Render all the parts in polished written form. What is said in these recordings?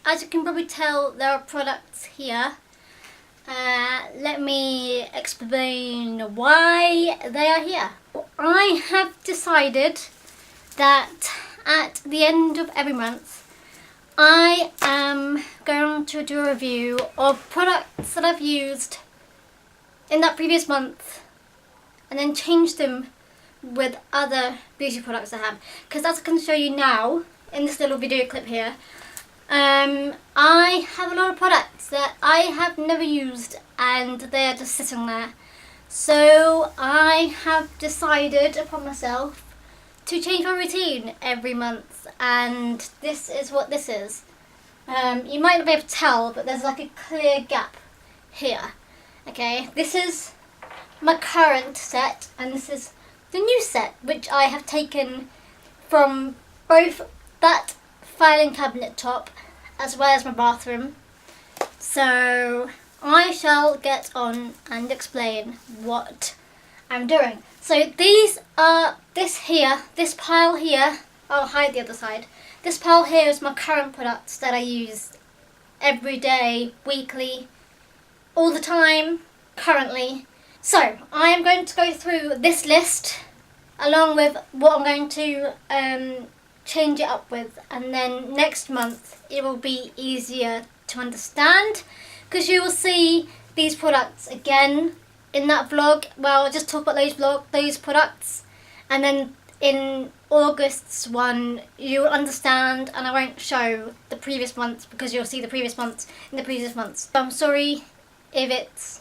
as you can probably tell, there are products here. Let me explain why they are here. I have decided that at the end of every month I am going to do a review of products that I've used in that previous month and then change them with other beauty products I have. Because as I can show you now in this little video clip here, I have a lot of products that I have never used and they're just sitting there. So I have decided upon myself to change my routine every month, and this is what this is. You might not be able to tell, but there's like a clear gap here. Okay, this is my current set and this is the new set, which I have taken from both that filing cabinet top as well as my bathroom. So I shall get on and explain what I'm doing. So these are, this pile here, I'll hide the other side. This pile here is my current products that I use every day, weekly, all the time, currently. So I am going to go through this list along with what I'm going to change it up with, and then next month it will be easier to understand because you will see these products again in that vlog. Well, I'll just talk about those products, and then in August's one you'll understand and I won't show the previous months because you'll see the previous months in the previous months. I'm sorry if it's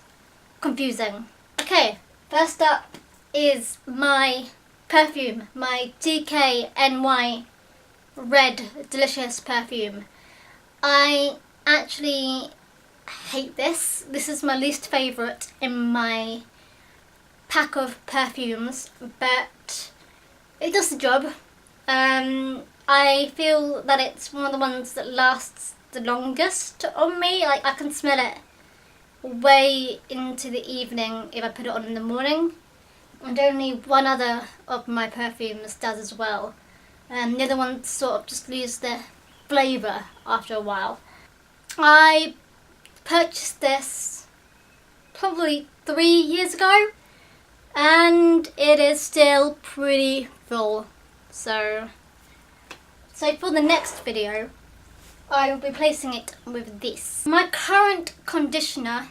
confusing. Okay, first up is my perfume, my DKNY Red Delicious perfume. I actually hate this. This is my least favourite in my pack of perfumes, but it does the job. I feel that it's one of the ones that lasts the longest on me. Like, I can smell it way into the evening if I put it on in the morning, and only one other of my perfumes does as well. The other ones sort of just lose their flavour after a while. I purchased this probably 3 years ago and it is still pretty full. So for the next video I will be placing it with this. My current conditioner,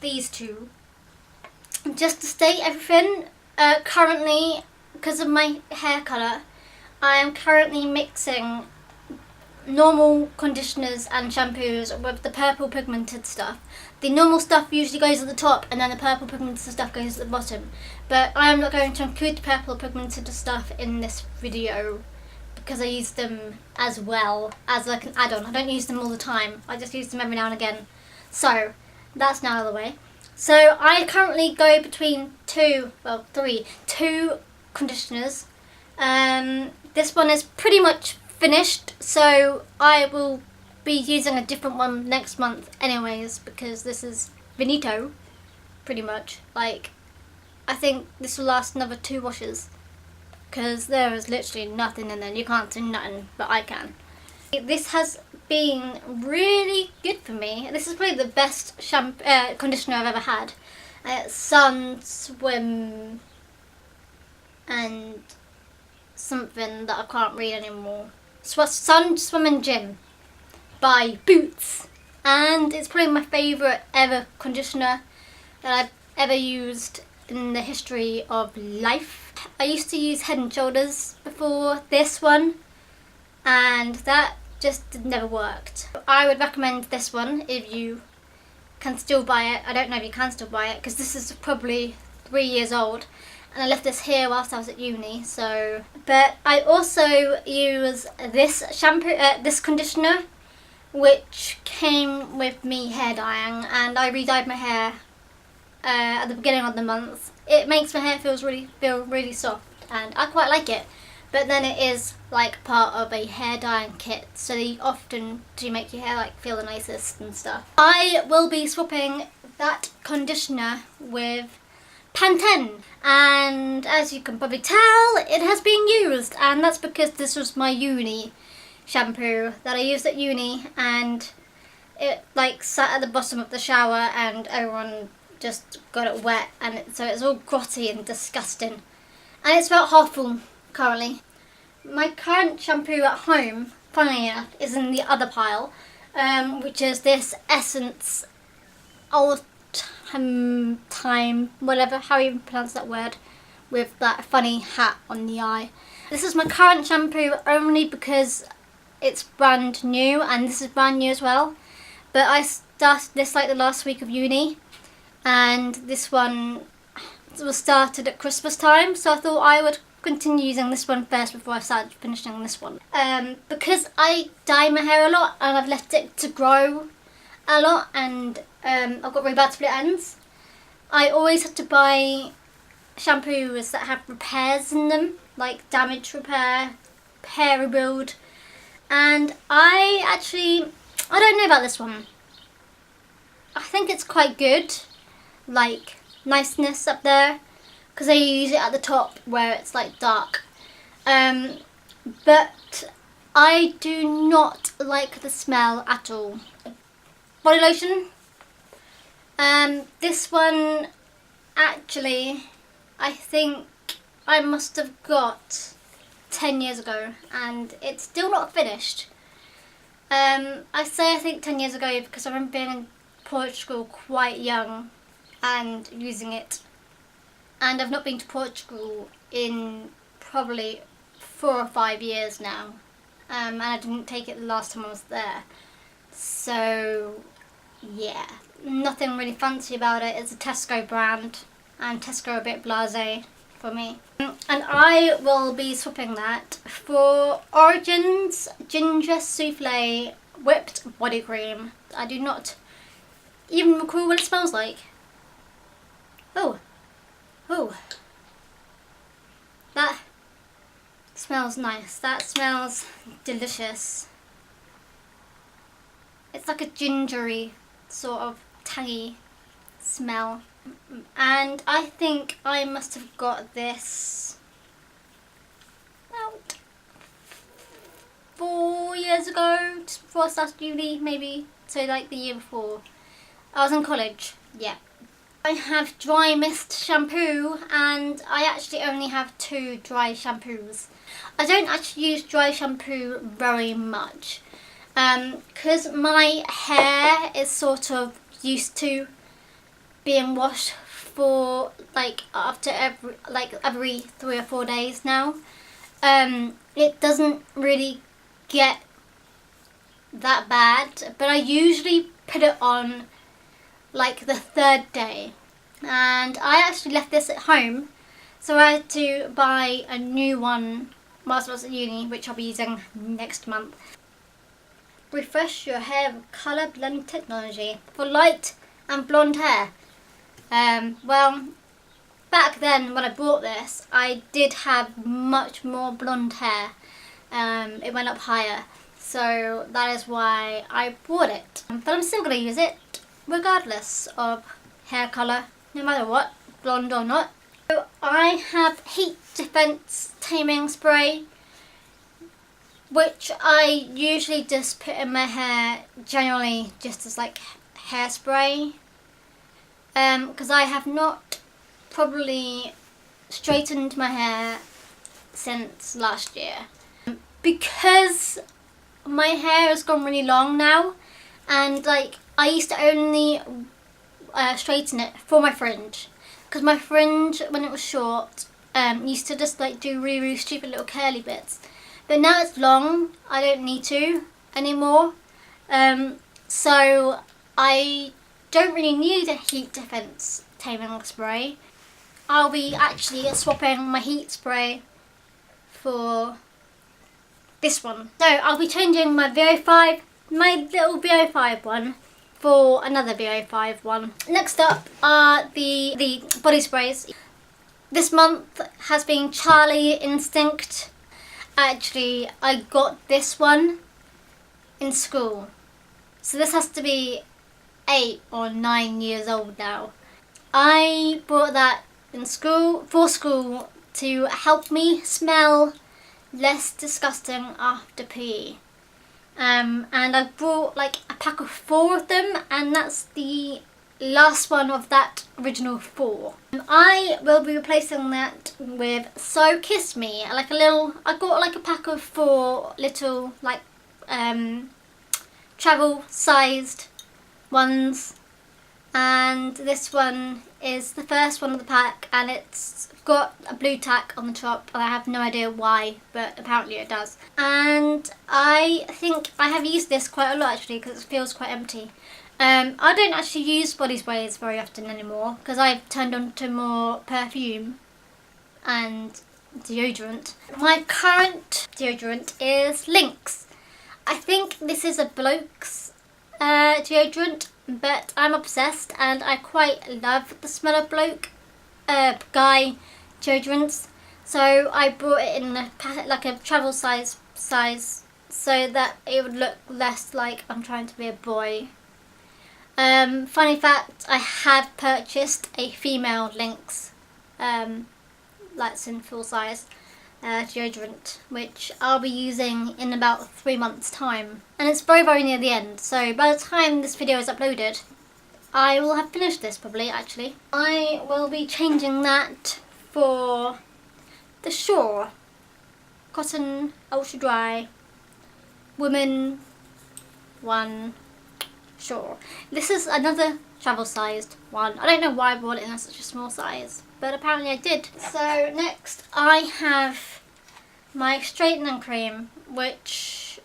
these two, just to state everything, currently, because of my hair colour, I am currently mixing normal conditioners and shampoos with the purple pigmented stuff. The normal stuff usually goes at the top and then the purple pigmented stuff goes at the bottom. But I am not going to include the purple pigmented stuff in this video because I use them as well as like an add-on. I don't use them all the time, I just use them every now and again. So that's now out of the way. So I currently go between two conditioners. This one is pretty much finished, so I will be using a different one next month anyways, because this is finito, pretty much. Like, I think this will last another 2 washes, because there is literally nothing in there. You can't see nothing, but I can. This has been really good for me. This is probably the best conditioner I've ever had. Sun Swim and something that I can't read anymore. Sun Swim and Gym by Boots, and it's probably my favourite ever conditioner that I've ever used in the history of life. I used to use Head and Shoulders before this one and that just never worked. I would recommend this one if you can still buy it. I don't know if you can still buy it because this is probably 3 years old and I left this here whilst I was at uni. So, but I also use this shampoo, this conditioner, which came with me hair dyeing, and I re-dyed my hair at the beginning of the month. It makes my hair feel really soft and I quite like it. But then it is like part of a hair dyeing kit, so they often do make your hair like feel the nicest and stuff. I will be swapping that conditioner with Pantene, and as you can probably tell, it has been used, and that's because this was my uni shampoo that I used at uni, and it like sat at the bottom of the shower and everyone just got it wet, and so it's all grotty and disgusting. And it's about half full currently. My current shampoo at home, funnily enough, is in the other pile, which is this Essence Old Time, whatever, how you pronounce that word, with that funny hat on the eye. This is my current shampoo only because it's brand new, and this is brand new as well. But I started this like the last week of uni, and this one was started at Christmas time, so I thought I would continue using this one first before I started finishing this one. Because I dye my hair a lot and I've left it to grow a lot, and I've got really bad split ends, I always have to buy shampoos that have repairs in them, like damage repair, hair rebuild, and I don't know about this one. I think it's quite good, like niceness up there, because I use it at the top where it's like dark. But I do not like the smell at all. Body lotion. This one, actually, I think I must have got 10 years ago, and it's still not finished. I think 10 years ago because I remember being in Portugal quite young and using it. And I've not been to Portugal in probably 4 or 5 years now. And I didn't take it the last time I was there. So, yeah, nothing really fancy about it. It's a Tesco brand, and Tesco are a bit blasé for me. And I will be swapping that for Origin's Ginger Souffle Whipped Body Cream. I do not even recall what it smells like. Oh, that smells nice. That smells delicious. It's like a gingery sort of tangy smell. And I think I must have got this about 4 years ago, just before I started uni, maybe. So like the year before. I was in college, yeah. I have Dry Mist shampoo, and I actually only have 2 dry shampoos. I don't actually use dry shampoo very much, because my hair is sort of used to being washed for like after every 3 or 4 days now. It doesn't really get that bad, but I usually put it on like the 3rd day, and I actually left this at home, so I had to buy a new one whilst I was at uni, which I'll be using next month. Refresh your hair with colour blend technology for light and blonde hair. Well, back then when I bought this, I did have much more blonde hair. It went up higher, so that is why I bought it. But I'm still going to use it regardless of hair colour, no matter what, blonde or not. So I have Heat Defense Taming Spray, which I usually just put in my hair generally just as like hairspray, because I have not probably straightened my hair since last year, because my hair has gone really long now, and like I used to only straighten it for my fringe, because my fringe when it was short used to just like do really, really stupid little curly bits, but now it's long, I don't need to anymore, so I don't really need a Heat Defense Taming Spray. I'll be actually swapping my heat spray for this one. So I'll be changing my VO5, my little VO5 one, for another VO5 one. Next up are the body sprays. This month has been Charlie Instinct. Actually, I got this one in school, so this has to be 8 or 9 years old now. I bought that in school, for school, to help me smell less disgusting after PE. and I brought like a pack of 4 of them, and that's the last one of that original 4. I will be replacing that with So Kiss Me, like a little, I got like a pack of 4 little like travel sized ones, and this one is the first one of the pack, and it's got a blue tack on the top, and I have no idea why, but apparently it does. And I think I have used this quite a lot actually, because it feels quite empty. I don't actually use body sprays very often anymore, because I've turned on to more perfume and deodorant. My current deodorant is Lynx. I think this is a bloke's deodorant, but I'm obsessed and I quite love the smell of guy deodorants. So I brought it in like a travel size so that it would look less like I'm trying to be a boy. Funny fact, I have purchased a female Lynx, that's in full size, deodorant, which I'll be using in about 3 months' time. And it's very, very near the end, so by the time this video is uploaded, I will have finished this probably, actually. I will be changing that for the Shore Cotton Ultra Dry Woman 1 Shore. This is another travel sized one. I don't know why I bought it in such a small size, but apparently I did. So next I have my straightening cream, which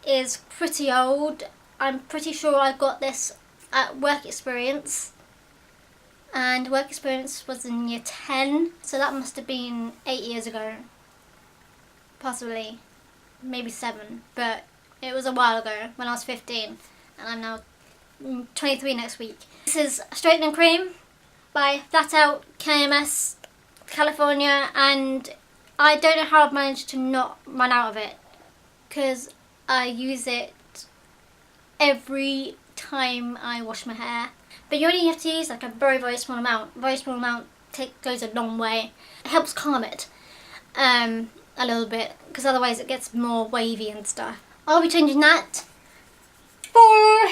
is pretty old. I'm pretty sure I got this at Work Experience, and Work Experience was in year 10, so that must have been 8 years ago, possibly, maybe 7, but it was a while ago when I was 15, and I'm now 23 next week. This is straightening cream by Flat Out KMS California, and I don't know how I've managed to not run out of it, because I use it every time I wash my hair. But you only have to use like a very, very small amount. Very small amount goes a long way. It helps calm it a little bit, because otherwise it gets more wavy and stuff. I'll be changing that for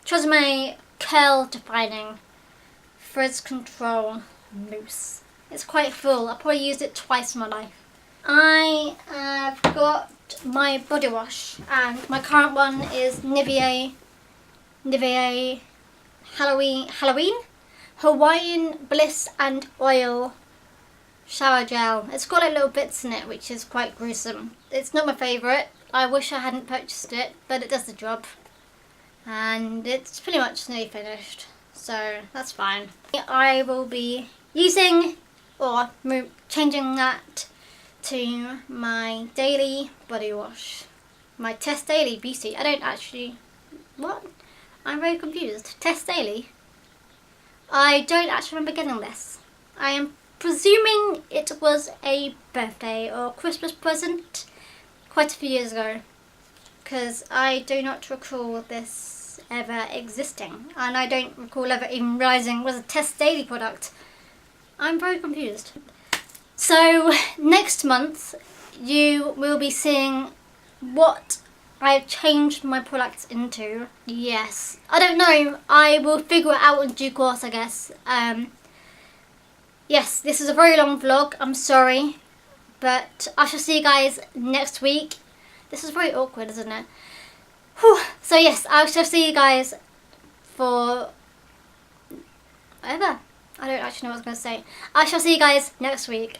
TRESemmé Curl Defining Frizz Control Mousse. It's quite full. I've probably used it twice in my life. I have got my body wash, and my current one is Nivea Halloween Hawaiian Bliss and Oil Shower Gel. It's got like little bits in it, which is quite gruesome. It's not my favourite. I wish I hadn't purchased it, but it does the job. And it's pretty much nearly finished, so that's fine. I will be using or changing that to my daily body wash. My Test Daily Beauty. I don't actually... What? I'm very confused. Test Daily? I don't actually remember getting this. I am presuming it was a birthday or Christmas present quite a few years ago, because I do not recall this ever existing, and I don't recall ever even realising it was a Test Daily product. I'm very confused. So next month you will be seeing what I've changed my products into. Yes, I don't know, I will figure it out in due course, I guess. Yes, this is a very long vlog, I'm sorry, but I shall see you guys next week. This is very awkward, isn't it? Whew. So yes, I shall see you guys for whatever. I don't actually know what I was going to say. I shall see you guys next week.